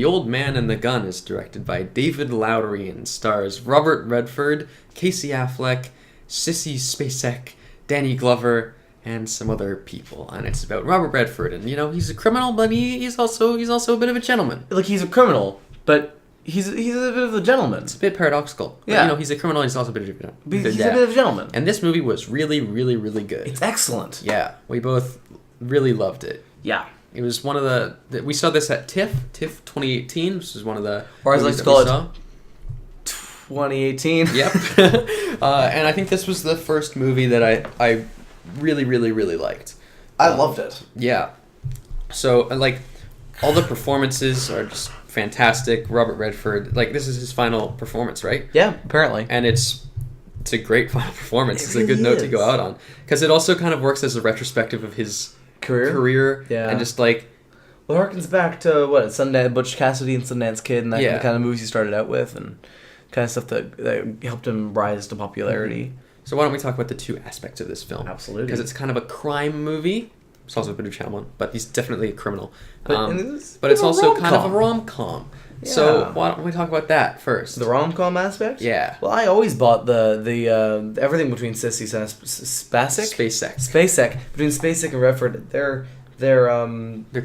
The Old Man and the Gun is directed by David Lowery and stars Robert Redford, Casey Affleck, Sissy Spacek, Danny Glover, and some other people. And it's about Robert Redford, and he's a criminal, but he's also a bit of a gentleman. Like, he's a criminal, but he's a bit of a gentleman. It's a bit paradoxical. Yeah. But, he's a criminal, and he's also a bit of a gentleman. He's a bit of a gentleman. And this movie was really, really, really good. It's excellent. Yeah, we both really loved it. Yeah. It was one of we saw this at TIFF 2018, which is one of the... Or as I like to call it, 2018. Yep. And I think this was the first movie that I really, really, really liked. I loved it. Yeah. So, all the performances are just fantastic. Robert Redford, this is his final performance, right? Yeah, apparently. And it's a great final performance. It's really a good note is. to go out on. Because it also kind of works as a retrospective of his... career, yeah, and just well, it harkens back to Sundance, Butch Cassidy and Sundance Kid, and that kind of movies he started out with, and kind of stuff that helped him rise to popularity. Mm-hmm. So why don't we talk about the two aspects of this film? Absolutely, because it's kind of a crime movie. It's also a bit of a gentleman, but he's definitely a criminal. But it's also kind of a rom-com. Yeah. So why don't we talk about that first? The rom-com aspect? Yeah. Well, I always bought the everything between Sissy Spacek between Spacek and Redford. Their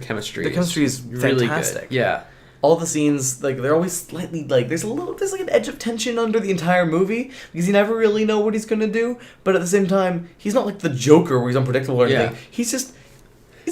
chemistry. The chemistry is really fantastic. Good. Yeah. All the scenes, they're always slightly, there's an edge of tension under the entire movie, because you never really know what he's going to do, but at the same time, he's not like the Joker where he's unpredictable or anything. Yeah. He's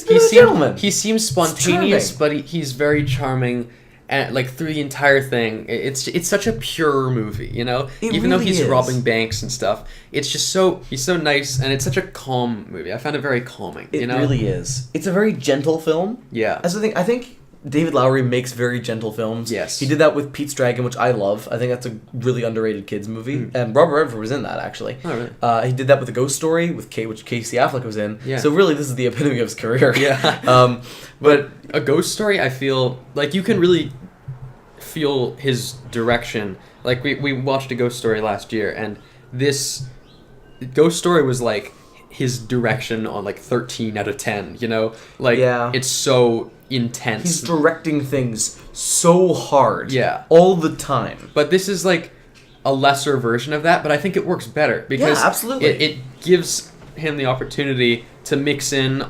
a gentleman. He seems spontaneous, but he's very charming, and through the entire thing, it's such a pure movie, Even really though he's is. robbing banks and stuff, it's just he's so nice, and it's such a calm movie. I found it very calming. It really is. It's a very gentle film. Yeah. That's the thing. I think David Lowery makes very gentle films. Yes. He did that with Pete's Dragon, which I love. I think that's a really underrated kids movie. Mm. And Robert Redford was in that, actually. Oh, really? He did that with The Ghost Story, which Casey Affleck was in. Yeah. So really, this is the epitome of his career. Yeah. But A Ghost Story, I feel, you can really feel his direction. We watched A Ghost Story last year, and this Ghost Story was, his direction on, 13 out of 10, Yeah. It's so intense. He's directing things so hard. Yeah. All the time. But this is a lesser version of that, but I think it works better because absolutely. It gives him the opportunity to mix in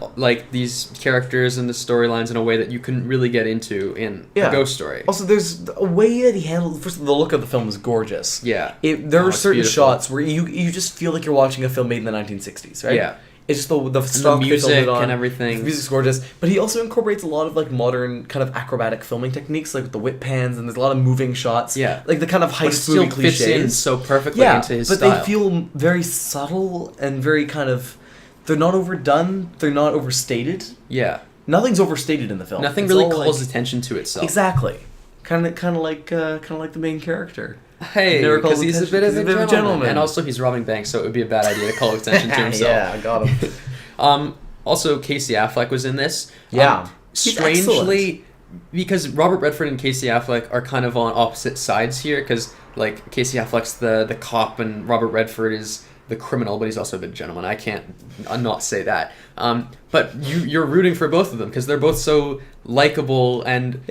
these characters and the storylines in a way that you couldn't really get into in A Ghost Story. Also, there's a way that he handled. First, the look of the film is gorgeous. Yeah. There are certain beautiful. shots where you just feel like you're watching a film made in the 1960s, right? Yeah. It's just the stock music and everything. The music's gorgeous, but he also incorporates a lot of modern kind of acrobatic filming techniques, with the whip pans, and there's a lot of moving shots. Yeah, the kind of heist movie cliches. Fits in so perfectly into his style. But they feel very subtle and very kind of. They're not overdone. They're not overstated. Yeah, nothing's overstated in the film. Nothing really calls attention to itself. Exactly. Kind of like the main character. Hey, because he's a bit of a gentleman. And also he's robbing banks, so it would be a bad idea to call attention to himself. Yeah, I got him. Also, Casey Affleck was in this. Yeah. Strangely, because Robert Redford and Casey Affleck are kind of on opposite sides here, because Casey Affleck's the cop and Robert Redford is the criminal, but he's also a bit gentleman. I can't not say that. But you're rooting for both of them because they're both so likable, and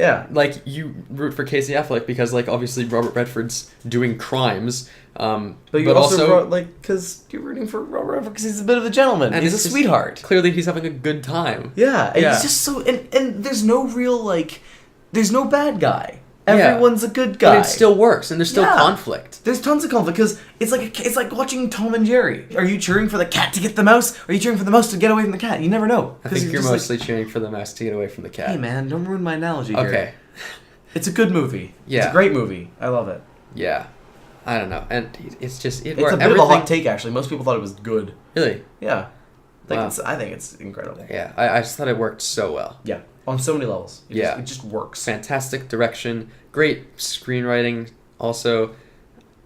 you root for Casey Affleck because obviously Robert Redford's doing crimes. But you also because you're rooting for Robert Redford because he's a bit of a gentleman and he's a sweetheart. Clearly, he's having a good time. Yeah, and he's just so and there's no real there's no bad guy. Everyone's a good guy. But it still works, and there's still conflict. There's tons of conflict, because it's like watching Tom and Jerry. Are you cheering for the cat to get the mouse, or are you cheering for the mouse to get away from the cat? You never know. I think you're mostly cheering for the mouse to get away from the cat. Hey man, don't ruin my analogy here. Okay. It's a good movie. Yeah. It's a great movie. I love it. Yeah. I don't know. And it's just... It's a bit of a hot take, actually. Most people thought it was good. Really? Yeah. I think it's incredible. Yeah. I just thought it worked so well. Yeah. On so many levels. It just works. Fantastic direction. Great screenwriting. Also,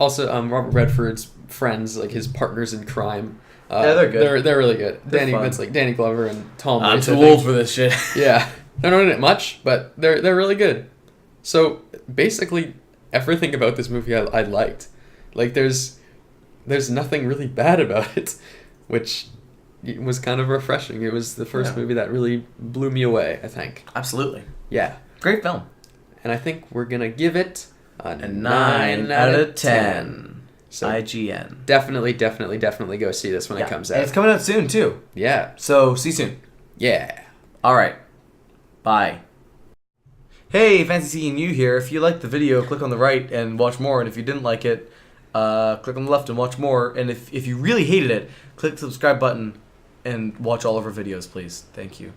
Robert Redford's friends, his partners in crime. Yeah, they're good. They're really good. Danny Glover and Tom. I'm too old for this shit. Yeah. They're not in it much, but they're really good. So, basically, everything about this movie I liked. There's nothing really bad about it, which... It was kind of refreshing. It was the first movie that really blew me away, I think. Absolutely. Yeah. Great film. and I think we're gonna give it a 9 out of 10. So IGN. definitely go see this when it comes out. And it's coming out soon too. Yeah. So see you soon. Yeah. All right. Bye. Hey, Fancy Seeing You here. If you liked the video, click on the right and watch more. And if you didn't like it, click on the left and watch more. And if you really hated it, click the subscribe button and watch all of our videos, please. Thank you.